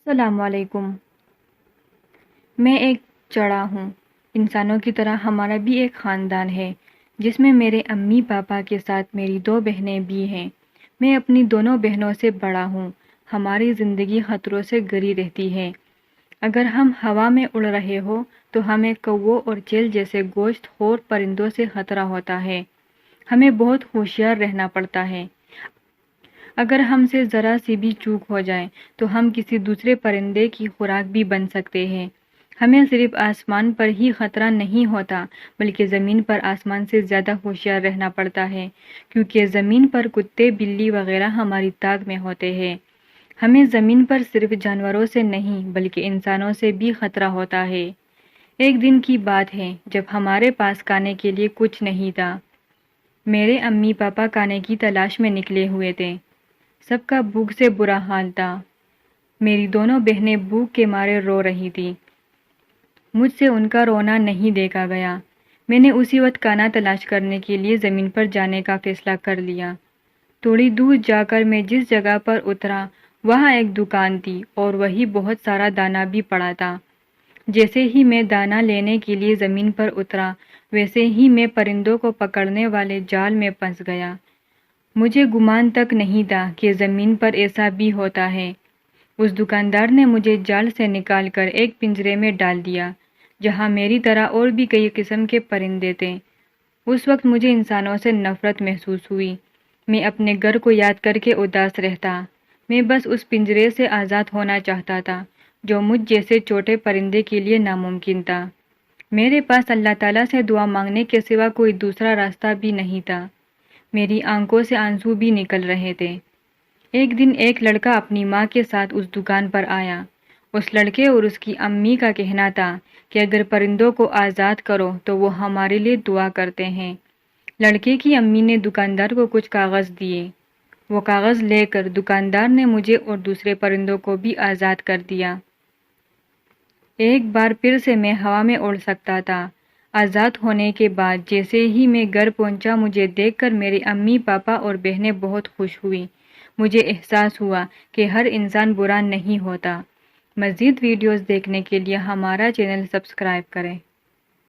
السلام علیکم۔ میں ایک چڑا ہوں۔ انسانوں کی طرح ہمارا بھی ایک خاندان ہے جس میں میرے امی پاپا کے ساتھ میری 2 بہنیں بھی ہیں۔ میں اپنی دونوں بہنوں سے بڑا ہوں۔ ہماری زندگی خطروں سے گری رہتی ہے۔ اگر ہم ہوا میں اڑ رہے ہو تو ہمیں کووں اور چیل جیسے گوشت خور پرندوں سے خطرہ ہوتا ہے۔ ہمیں بہت ہوشیار رہنا پڑتا ہے۔ اگر ہم سے ذرا سی بھی چوک ہو جائے تو ہم کسی دوسرے پرندے کی خوراک بھی بن سکتے ہیں۔ ہمیں صرف آسمان پر ہی خطرہ نہیں ہوتا بلکہ زمین پر آسمان سے زیادہ ہوشیار رہنا پڑتا ہے، کیونکہ زمین پر کتے، بلی وغیرہ ہماری طاق میں ہوتے ہیں۔ ہمیں زمین پر صرف جانوروں سے نہیں بلکہ انسانوں سے بھی خطرہ ہوتا ہے۔ ایک دن کی بات ہے جب ہمارے پاس کھانے کے لیے کچھ نہیں تھا۔ میرے امی پاپا کھانے کی تلاش میں نکلے ہوئے تھے۔ سب کا بھوک سے برا حال تھا۔ میری دونوں بہنیں بھوک کے مارے رو رہی تھیں۔ مجھ سے ان کا رونا نہیں دیکھا گیا۔ میں نے اسی وقت کھانا تلاش کرنے کے لیے زمین پر جانے کا فیصلہ کر لیا۔ تھوڑی دور جا کر میں جس جگہ پر اترا وہاں ایک دکان تھی اور وہی بہت سارا دانا بھی پڑا تھا۔ جیسے ہی میں دانا لینے کے لیے زمین پر اترا ویسے ہی میں پرندوں کو پکڑنے والے جال میں پھنس گیا۔ مجھے گمان تک نہیں تھا کہ زمین پر ایسا بھی ہوتا ہے۔ اس دکاندار نے مجھے جال سے نکال کر ایک پنجرے میں ڈال دیا جہاں میری طرح اور بھی کئی قسم کے پرندے تھے۔ اس وقت مجھے انسانوں سے نفرت محسوس ہوئی۔ میں اپنے گھر کو یاد کر کے اداس رہتا۔ میں بس اس پنجرے سے آزاد ہونا چاہتا تھا جو مجھ جیسے چھوٹے پرندے کے لیے ناممکن تھا۔ میرے پاس اللہ تعالیٰ سے دعا مانگنے کے سوا کوئی دوسرا راستہ بھی نہیں تھا۔ میری آنکھوں سے آنسو بھی نکل رہے تھے۔ ایک دن ایک لڑکا اپنی ماں کے ساتھ اس دکان پر آیا۔ اس لڑکے اور اس کی امی کا کہنا تھا کہ اگر پرندوں کو آزاد کرو تو وہ ہمارے لیے دعا کرتے ہیں۔ لڑکے کی امی نے دکاندار کو کچھ کاغذ دیے۔ وہ کاغذ لے کر دکاندار نے مجھے اور دوسرے پرندوں کو بھی آزاد کر دیا۔ ایک بار پھر سے میں ہوا میں اڑ سکتا تھا۔ آزاد ہونے کے بعد جیسے ہی میں گھر پہنچا مجھے دیکھ کر میرے امی پاپا اور بہنیں بہت خوش ہوئی۔ مجھے احساس ہوا کہ ہر انسان برا نہیں ہوتا۔ مزید ویڈیوز دیکھنے کے لیے ہمارا چینل سبسکرائب کریں۔